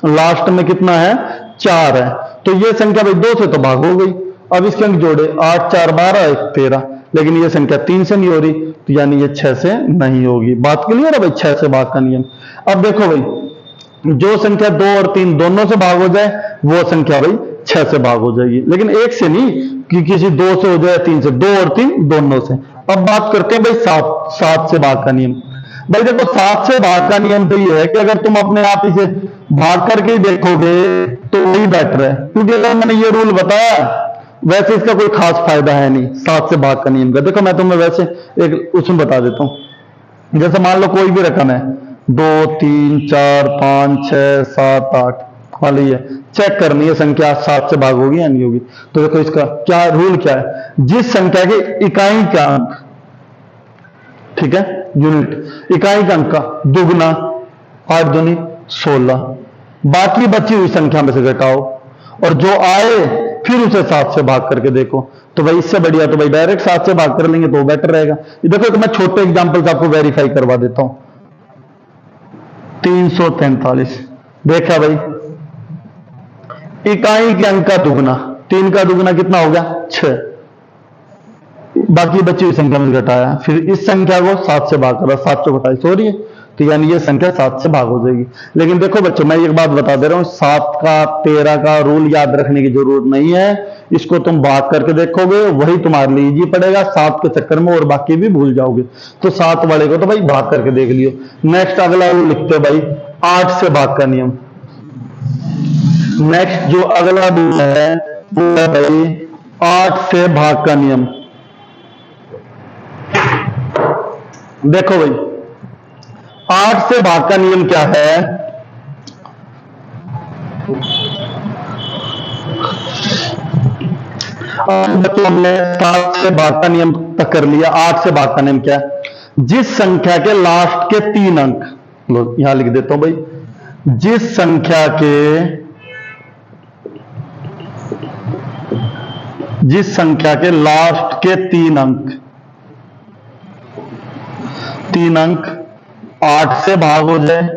लास्ट में कितना है 4 है, तो ये संख्या भाई 2 से तो भाग हो गई। अब इसके अंक जोड़े 8 4 12 1 13, लेकिन ये संख्या 3 से नहीं हो रही, तो यानी ये 6 से नहीं होगी। बात क्लियर है भाई 6 से भाग का नियम। अब देखो भाई जो संख्या 2 और 3 दोनों से भाग हो जाए, वो संख्या भाई 6 से भाग हो जाएगी, लेकिन एक से नहीं कि किसी 2 से हो जाए 3 से, 2 और 3 दोनों से। अब बात करते हैं भाई 7 से भाग का नियम। भाई देखो 7 से भाग का नियम तो ये है कि अगर तुम अपने आप इसे भाग करके ही देखोगे तो वही बेटर है, क्योंकि अगर मैंने ये रूल बताया वैसे इसका कोई खास फायदा है नहीं 7 से भाग का नियम का। देखो मैं तुम्हें वैसे एक उसमें बता देता हूं। जैसे मान लो कोई भी रकम है 2 3 4 5 6 7 8 वाली है, चेक करनी है संख्या 7 से भाग होगी या नहीं होगी। तो देखो इसका क्या रूल क्या है, जिस संख्या के इकाई का अंक, ठीक है, यूनिट इकाई का अंक का दुगना 8 दूनी 16, बाकी बची हुई संख्या में से घटाओ और जो आए फिर उसे 7 से भाग करके देखो। तो भाई इससे बढ़िया तो भाई डायरेक्ट 7 से भाग कर लेंगे तो बेटर रहेगा। ये देखो एक मैं छोटे एग्जांपल से आपको वेरीफाई करवा देता हूं। 343 देखा भाई, इकाई के अंक का दुगना, 3 का दुगना कितना हो गया 6, बाकी बची हुई संख्या में घटाया, फिर इस संख्या को 7 से भाग करा, 7 से 28 हो रही है, तो यानी ये संख्या 7 से भाग हो जाएगी। लेकिन देखो बच्चों मैं एक बात बता दे रहा हूं, 7 का 13 का रूल याद रखने की जरूरत नहीं है। इसको तुम भाग करके देखोगे वही तुम्हारे लिए इजी पड़ेगा, 7 के चक्कर में और बाकी भी भूल जाओगे। तो 7 वाले को तो भाई भाग करके देख लियो। नेक्स्ट अगला रूल लिखते हो भाई 8 से भाग का नियम। नेक्स्ट जो अगला रूल है वो है भाई 8 से भाग का नियम। देखो भाई 8 से भाग का नियम क्या है, बच्चों हमने 7 से भाग का नियम तक कर लिया। 8 से भाग का नियम क्या है, जिस संख्या के लास्ट के 3 अंक, लो यहां लिख देता हूं भाई, जिस संख्या के लास्ट के 3 अंक 8 से भाग हो जाए,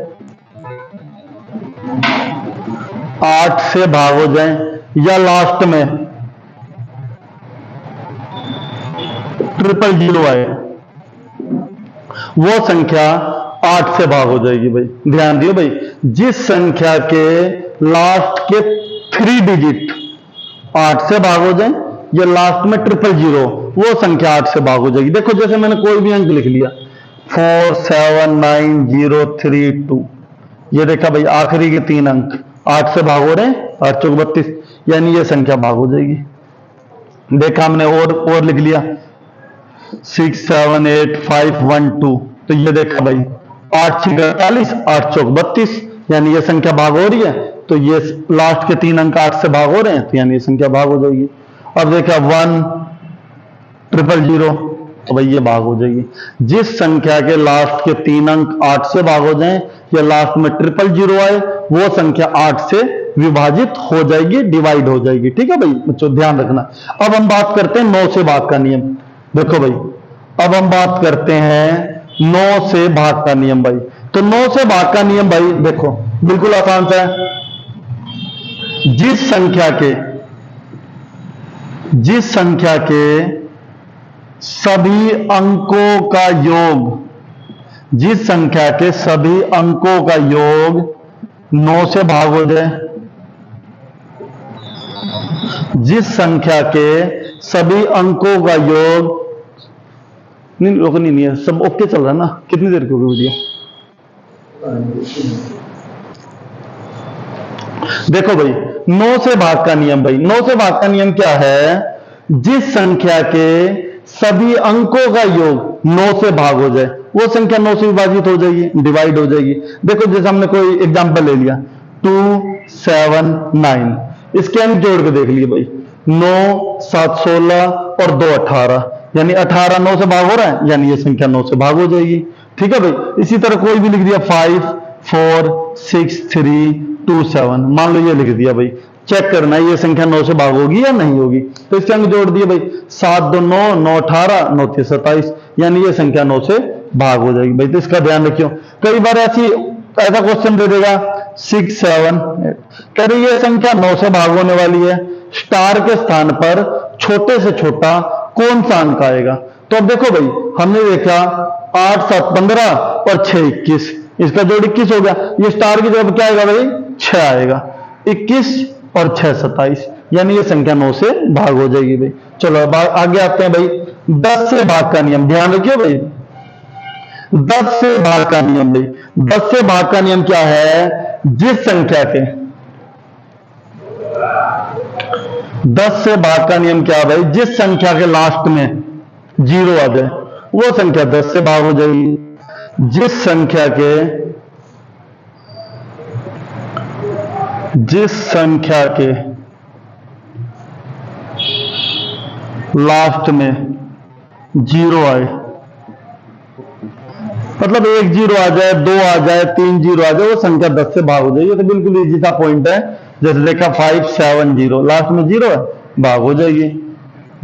8 से भाग हो जाए या लास्ट में 000 आए, वो संख्या 8 से भाग हो जाएगी। भाई ध्यान दियो भाई, जिस संख्या के लास्ट के 3 डिजिट 8 से भाग हो जाए या लास्ट में 000, वो संख्या 8 से भाग हो जाएगी। देखो जैसे मैंने कोई भी अंक लिख लिया 479032, ये देखा भाई आखिरी के 3 अंक 8 से भाग हो रहे हैं, 8 चौक 32, यानी ये संख्या भाग हो जाएगी। देखा हमने और लिख लिया 678512, तो ये देखा भाई 8 6 48, 8 चौक 32, यानी ये संख्या भाग हो रही है, तो ये लास्ट के 3 अंक 8 से भाग हो रहे हैं, तो यानी ये संख्या भाग हो जाएगी। अब देखा 1000, तो भाई ये भाग हो जाएगी। जिस संख्या के लास्ट के 3 अंक 8 से भाग हो जाएं या लास्ट में 000 आए, वो संख्या 8 से विभाजित हो जाएगी, डिवाइड हो जाएगी। ठीक है भाई बच्चों ध्यान रखना। अब हम बात करते हैं 9 से भाग का नियम। देखो भाई अब हम बात करते हैं 9 से भाग का नियम भाई। तो 9 से भाग का नियम भाई देखो बिल्कुल आसान सा है, जिस संख्या के सभी अंकों का योग, जिस संख्या के सभी अंकों का योग 9 से भाग हो जाए, जिस संख्या के सभी अंकों का योग, नहीं रोकनी नहीं है, सब ओके चल रहा है ना, कितनी देर की होगी वीडियो। देखो भाई 9 से भाग का नियम भाई, 9 से भाग का नियम क्या है, जिस संख्या के सभी अंकों का योग 9 से भाग हो जाए, वो संख्या 9 से विभाजित हो जाएगी, डिवाइड हो जाएगी। देखो जैसे हमने कोई एग्जांपल ले लिया 279, इसके अंक जोड़ के देख लिए भाई 9 7 16 और 2 18, यानी 18 9 से भाग हो रहा है, यानी ये संख्या 9 से भाग हो जाएगी। ठीक है भाई। इसी तरह कोई भी लिख दिया 5 4 6 3 2 7, मान लो ये लिख दिया भाई, चेक करना है ये संख्या 9 से भाग होगी या नहीं होगी। तो इसके अंक जोड़ दिए भाई 7 2 9 9 18 9 3 27, यानी ये संख्या 9 से भाग हो जाएगी भाई। तो इसका ध्यान रखियो, कई बार ऐसा क्वेश्चन दे देगा 6 7 8, कह रही ये संख्या 9 से भाग होने वाली है, स्टार के स्थान पर छोटे से छोटा कौन सा अंक आएगा। तो अब देखो भाई हमने देखा 8 7 15 और 6 21, इसका जोड़ 21 हो गया, ये स्टार की जगह क्या आएगा भाई 6 आएगा, 21 और 6 27, यानी ये संख्या 9 से भाग हो जाएगी भाई। चलो अब आगे आते हैं भाई 10 से भाग का नियम। ध्यान रखिए भाई 10 से भाग का नियम भाई, 10 से भाग का नियम क्या है, जिस संख्या के 10 से भाग का नियम क्या है भाई? जिस संख्या के लास्ट में 0 आ जाए वो संख्या 10 से भाग हो जाएगी। जिस संख्या के लास्ट में 0 आए, मतलब 1 0 आ जाए, 2 आ जाए, 3 0 आ जाए, वो संख्या 10 से भाग हो जाएगी। तो बिल्कुल इजी सा पॉइंट है। जैसे देखा 5 7 0, लास्ट में 0 है, भाग हो जाएगी।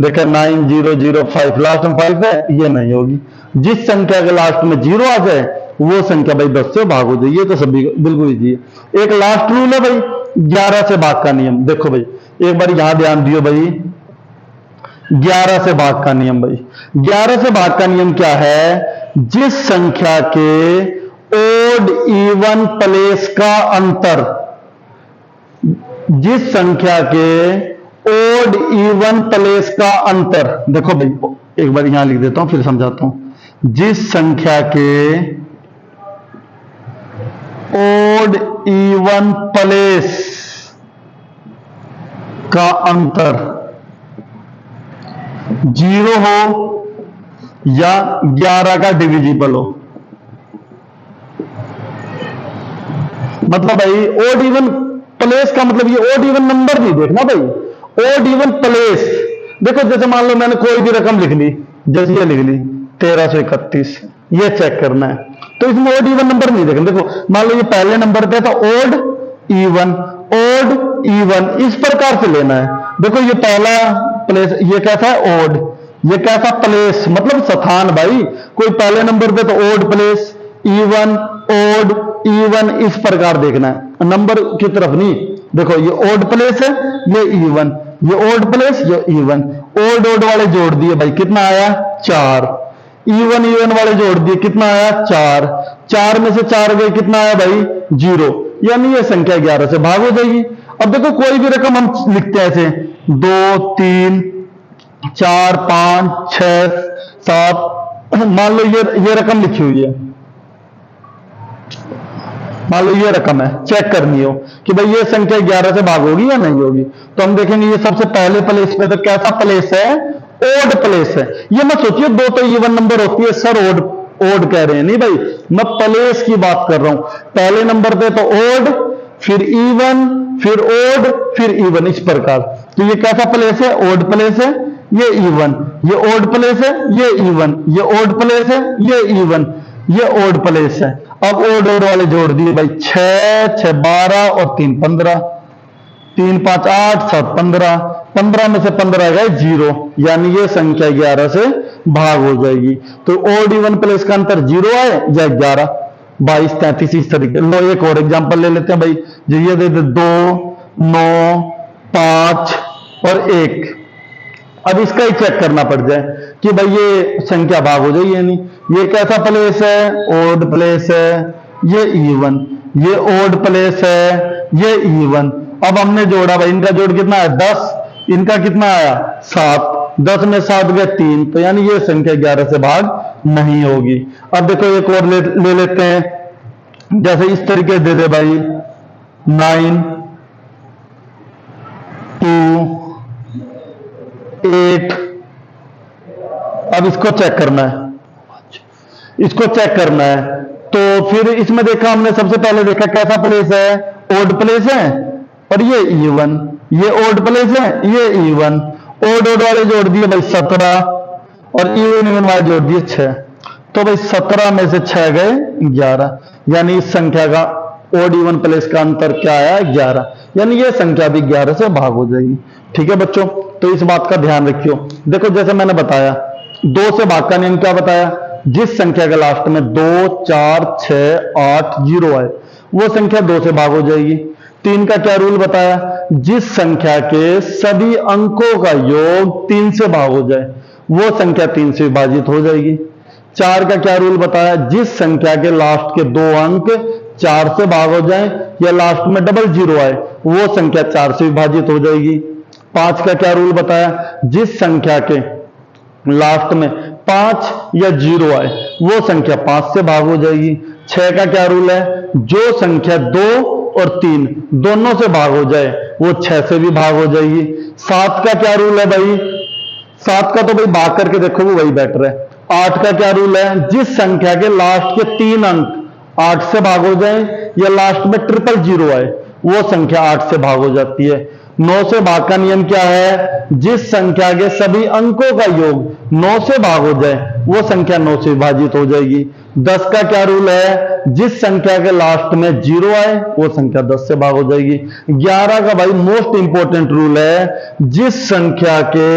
देखा 9 0 0 5, लास्ट में 5 है, ये नहीं होगी। जिस संख्या के लास्ट में 0 आ जाए वो संख्या भाई 10 से भाग हो जाएगी। ये तो सभी बिल्कुल इजी है। एक लास्ट रूल है भाई 11 से भाग का नियम। देखो भाई एक बार यहां ध्यान दियो भाई, 11 से भाग का नियम भाई। 11 से भाग का नियम क्या है? जिस संख्या के ओड इवन प्लेस का अंतर, जिस संख्या के ओड इवन प्लेस का अंतर, देखो भाई एक बार यहां लिख देता हूं फिर समझाता हूं। जिस संख्या के ओड इवन प्लेस का अंतर 0 हो या 11 का डिविजिबल हो, मतलब भाई ओड इवन प्लेस का मतलब ये ओड इवन नंबर नहीं देखना भाई, ओड इवन प्लेस। देखो जैसे मान लो मैंने कोई भी रकम लिख ली, जैसे ये लिख ली 1331, ये चेक करना है। तो इसमें ओड इवन नंबर नहीं देखना। देखो मान लो ये पहले नंबर पे था ओड इवन, ओड इवन इस प्रकार से लेना है। देखो ये पहला प्लेस, ये कैसा है? ओड। ये कैसा? प्लेस, मतलब स्थान भाई। कोई पहले नंबर पे तो odd place, even odd even इस प्रकार देखना है, नंबर की तरफ नहीं। देखो ये ओड प्लेस है, ये इवन, ये ओड प्लेस, ये इवन। ओड ओड वाले जोड़ दिए भाई, कितना आया? 4। इवन इवन वाले जोड़ दिए, कितना आया? 4। 4 में से 4 गए, कितना आया भाई? 0। यानी ये संख्या 11 से भाग हो जाएगी। अब देखो कोई भी रकम हम लिखते हैं ऐसे 2 3 4 5 6 7, मान लो ये रकम लिखी हुई है, मान लो ये रकम है, चेक करनी हो कि भाई ये संख्या 11 से भाग होगी या नहीं होगी। तो हम देखेंगे ये सबसे पहले प्लेस पे, तो कैसा प्लेस है? ओड प्लेस है। ये मत सोचिए 2 तो इवन नंबर होती है सर, ओड ओड कह रहे हैं, नहीं भाई, मैं प्लेस की बात कर रहा हूं। पहले नंबर पे तो ओड, फिर इवन, फिर ओड, फिर इवन इस प्रकार। तो ये कैसा प्लेस है? ओड प्लेस है, ये इवन, ये ओड प्लेस है, ये इवन, ये ओड प्लेस है, ये इवन, ये ओड प्लेस है। अब ओड ओड वाले जोड़ दिए भाई, 6 6 12 और 3 15, 3 5 8 7 15, 15 में से 15 गए 0, यानी ये संख्या 11 से भाग हो जाएगी। तो ओड इवन प्लेस का अंतर 0 आए या 11, 22 33 इस तरीके। लो एक और एग्जांपल ले लेते हैं भाई, जो ये दे दे 2 9 5 और 1। अब इसका ही चेक करना पड़ जाए कि भाई ये संख्या भाग हो जाएगी या नहीं। ये कैसा प्लेस है? ओड प्लेस है, ये इवन, ये ओड प्लेस है, ये इवन। अब हमने जोड़ा भाई, इनका जोड़ कितना है? 10, इनका कितना आया? 7। 10 में 7 गए 3, तो यानी ये संख्या 11 से भाग नहीं होगी। अब देखो एक और ले लेते हैं, जैसे इस तरीके दे दे भाई 9 2 8। अब इसको चेक करना है, इसको चेक करना है। तो फिर इसमें देखा हमने, सबसे पहले देखा कैसा प्लेस है? ओड प्लेस है, और ये इवन, ये ओड प्लेस है, ये इवन। ओड ओड वाले जोड़ दिए भाई 17, और इवन इवन वाले जोड़ दिए 6। तो भाई 17 में से 6 गए 11, यानी इस संख्या का ओड इवन प्लेस का अंतर क्या आया? 11, यानी ये संख्या भी 11 से भाग हो जाएगी। ठीक है बच्चों, तो इस बात का ध्यान रखियो। देखो जैसे मैंने बताया 2 से भाग का नियम क्या बताया? जिस संख्या के लास्ट में 2 4 6 8 0 आए वो संख्या 2 से भाग हो जाएगी। 3 का क्या रूल बताया? जिस संख्या के सभी अंकों का योग 3 से भाग हो जाए वो संख्या 3 से विभाजित हो जाएगी। 4 का क्या रूल बताया? जिस संख्या के लास्ट के 2 अंक 4 से भाग हो जाए या लास्ट में डबल 0 आए वो संख्या 4 से विभाजित हो जाएगी। 5 का क्या रूल बताया? जिस संख्या के लास्ट में 5 या 0 आए वो संख्या 5 से भाग हो जाएगी। 6 का क्या रूल है? जो संख्या 2 और 3 दोनों से भाग हो जाए वो 6 से भी भाग हो जाएगी। 7 का क्या रूल है भाई? 7 का तो भाई भाग करके देखो वो वही बेटर है। 8 का क्या रूल है? जिस संख्या के लास्ट के 3 अंक 8 से भाग हो जाए या लास्ट में 000 आए वो संख्या 8 से भाग हो जाती है। 9 से भाग का नियम क्या है? जिस संख्या के सभी अंकों का योग 9 से भाग हो जाए वो संख्या 9 से विभाजित हो जाएगी। 10 का क्या रूल है? जिस संख्या के लास्ट में 0 आए वो संख्या 10 से भाग हो जाएगी। 11 का भाई मोस्ट इंपॉर्टेंट रूल है, जिस संख्या के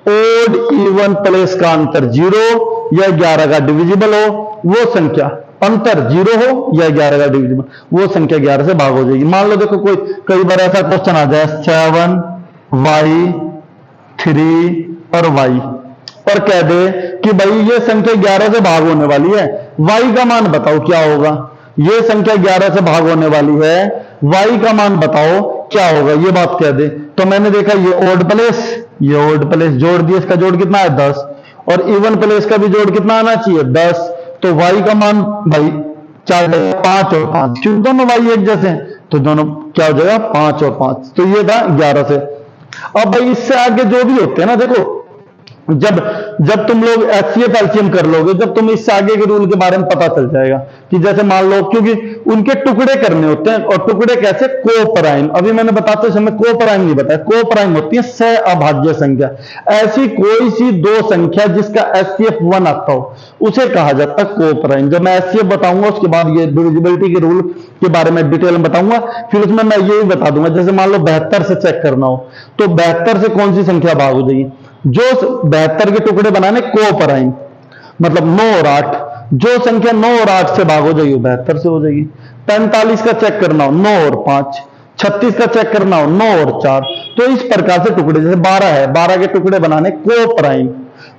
ओड इवन प्लेस का अंतर 0 या 11 का डिविजिबल हो वो संख्या, अंतर 0 हो या 11 का डिविजिबल, वो संख्या 11 से भाग हो जाएगी। मान लो देखो कोई कई बार ऐसा क्वेश्चन आ जाए 7y 3 और y और कह दे कि भाई ये संख्या 11 से भाग होने वाली है, y का मान बताओ क्या होगा। ये संख्या 11 से भाग होने वाली है, y का मान बताओ क्या होगा, ये बात कह दे। तो मैंने देखा ये ओड प्लेस, ये ओड प्लेस जोड़ दिया, इसका जोड़ कितना है 10 और इवन प्लेस का भी जोड़ कितना आना चाहिए 10। तो y का मान भाई 4 5 और 5 क्योंकि दोनों y एक जैसे हैं तो दोनों क्या हो जाएगा 5 और 5, तो ये था 11 से। अब भाई इससे आगे जो भी होते हैं ना, देखो जब तुम लोग एचसीएफ एलसीएम कर लोगे, जब तुम इससे आगे के रूल के बारे में पता चल जाएगा कि जैसे मान लो, क्योंकि उनके टुकड़े करने होते हैं और टुकड़े कैसे, कोप्राइम। अभी मैंने बताते समय कोप्राइम नहीं बताया, कोप्राइम होती है सह अभाज्य संख्या। ऐसी कोई सी दो संख्या जिसका एचसीएफ 1 आता हो उसे कहा जाता है कोप्राइम। जब मैं एचसीएफ बताऊंगा उसके बाद ये डिविजिबिलिटी के रूल के बारे में डिटेल में बताऊंगा, फिर उसमें मैं यही बता दूंगा। जैसे मान लो 72 से चेक करना हो तो 72 से कौन सी संख्या भाग हो जाएगी, जो 72 के टुकड़े बनाने कोप्राइम, मतलब 9 और 8, जो संख्या 9 और 8 से भाग हो जाएगी वो 72 से हो जाएगी। 45 का चेक करना हो 9 और 5, 36 का चेक करना हो 9 और 4, तो इस प्रकार से टुकड़े, जैसे 12 है 12 के टुकड़े बनाने कोप्राइम।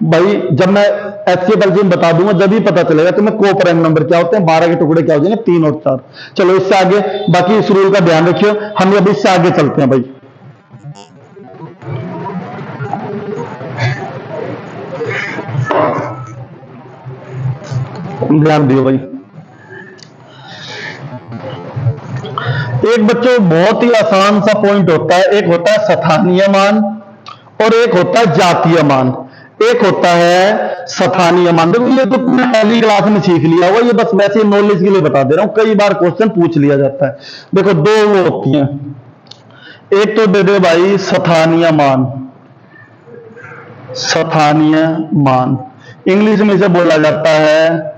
भाई जब मैं एचसीएफ एलसीएम बता दूंगा जब भी पता चलेगा तो मैं कोप्राइम नंबर क्या होते हैं, 12 के टुकड़े क्या हो जाएंगे 3 और 4। चलो इससे आगे बाकी इस रूल का ध्यान रखियो, हम अभी इससे आगे चलते हैं। भाई ध्यान दियो भाई, एक बच्चों बहुत ही आसान सा पॉइंट होता है, एक होता है स्थानीय मान और एक होता है जातीय मान। एक होता है स्थानीय मान, देखो ये तो तुमने पहली क्लास में सीख लिया हुआ, ये बस वैसे नॉलेज के लिए बता दे रहा हूं, कई बार क्वेश्चन पूछ लिया जाता है। देखो दो वो होती हैं, एक तो दे दे भाई स्थानीय मान, स्थानीय मान इंग्लिश में इसे बोला जाता है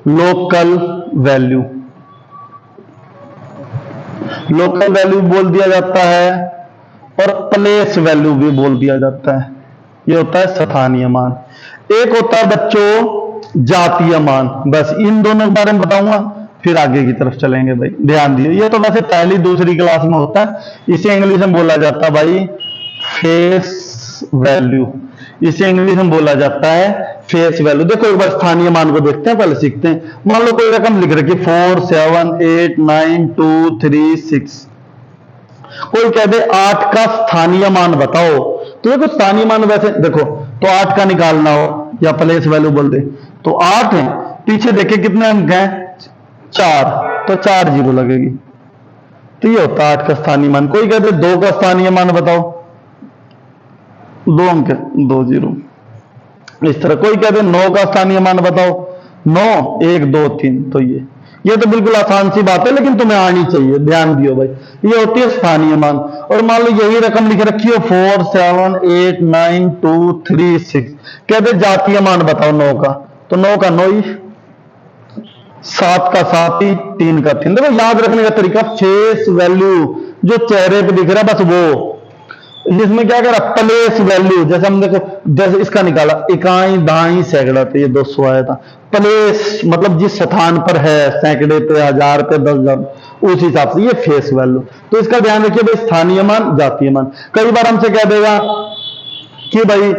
लोकल वैल्यू, लोकल वैल्यू बोल दिया जाता है और प्लेस वैल्यू भी बोल दिया जाता है। ये होता है स्थानीय मान। एक होता है बच्चों जातीय मान, बस इन दोनों के बारे में बताऊंगा फिर आगे की तरफ चलेंगे। भाई ध्यान दिए, ये तो वैसे पहली दूसरी क्लास में होता है, इसे इंग्लिश में बोला जाता है भाई फेस वैल्यू, इसे इंग्लिश में बोला जाता है फेस वैल्यू। देखो एक बार स्थानीय मान को देखते हैं, पहले सीखते हैं। मान लो कोई रकम लिख रखी 4 7 8 9 2 3 6, कोई कह दे 8 का स्थानीय मान बताओ, तो देखो स्थानीय मान वैसे देखो तो 8 का निकालना हो या प्लेस वैल्यू बोल दे तो 8 है, पीछे देखे कितने अंक हैं 4, तो 4 जीरो लगेगी, तो ये होता है 8 का स्थानीय मान। कोई कह दे 2 का स्थानीय मान बताओ, 2 अंक 2 जीरो। इस तरह कोई कहते 9 का स्थानीय मान बताओ, 9 1 2 3, तो ये तो बिल्कुल आसान सी बात है लेकिन तुम्हें आनी चाहिए। ध्यान दियो भाई, ये होती है स्थानीय मान। और मान लो यही रकम लिख रखी हो 4 7 8 9 2 3 6, कहते जातीय मान बताओ 9 का, तो 9 का 9 ही, 7 का 7 ही, 3 का 3। देखो याद रखने का तरीका फेस वैल्यू जो चेहरे पे दिख रहा है बस वो, जिसमें क्या करा प्लेस वैल्यू, जैसे हम देखो जैसे इसका निकाला इकाई दहाई सैकड़ा पे, ये 200 आया था। प्लेस मतलब जिस स्थान पर है, सैकड़े पे, 1000 पे, 10,000, उस हिसाब से ये फेस वैल्यू। तो इसका ध्यान रखिए भाई, स्थानीय मान जातीय मान। कई बार हमसे कह देगा कि भाई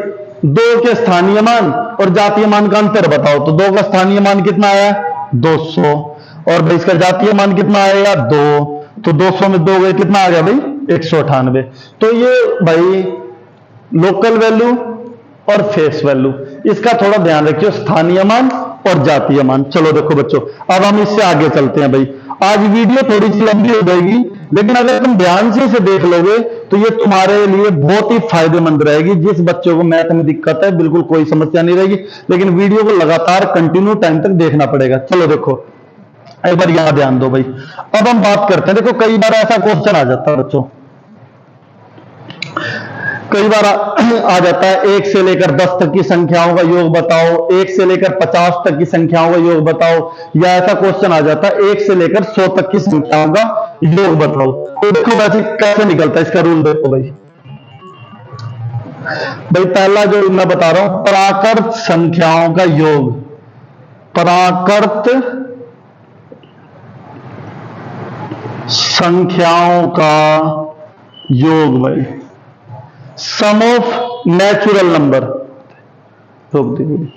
2 के स्थानीय मान और जातीय मान का अंतर बताओ, तो 2 का स्थानीय मान कितना आया 200 और भाई इसका जातीय मान कितना आएगा 2, तो 200 में 2 गए कितना आ गया भाई 198। तो ये भाई लोकल वैल्यू और फेस वैल्यू, इसका थोड़ा ध्यान रखिए, स्थानीय मान और जातीय मान। चलो देखो बच्चों, अब हम इससे आगे चलते हैं भाई। आज वीडियो थोड़ी सी लंबी हो जाएगी, लेकिन अगर तुम ध्यान से इसे देख लोगे तो ये तुम्हारे लिए बहुत ही फायदेमंद रहेगी। जिस बच्चों को मैथ में दिक्कत है बिल्कुल कोई समस्या नहीं रहेगी, लेकिन वीडियो को लगातार कंटिन्यू टाइम तक देखना पड़ेगा। चलो देखो, एक बार यहां ध्यान दो भाई। अब हम बात करते हैं, देखो कई बार ऐसा क्वेश्चन आ जाता है बच्चों, कई बार आ जाता है 1 से लेकर 10 तक की संख्याओं का योग बताओ, 1 से लेकर 50 तक की संख्याओं का योग बताओ, या ऐसा क्वेश्चन आ जाता है 1 से लेकर 100 तक की संख्याओं का योग बताओ। तो देखो वैसे कैसे निकलता है इसका रूल देखो भाई। भाई पहला जो मैं बता रहा हूं, प्राकृत संख्याओं का योग, प्राकृत संख्याओं का योग भाई, सम ऑफ नेचुरल नंबर, रोक दीजिए।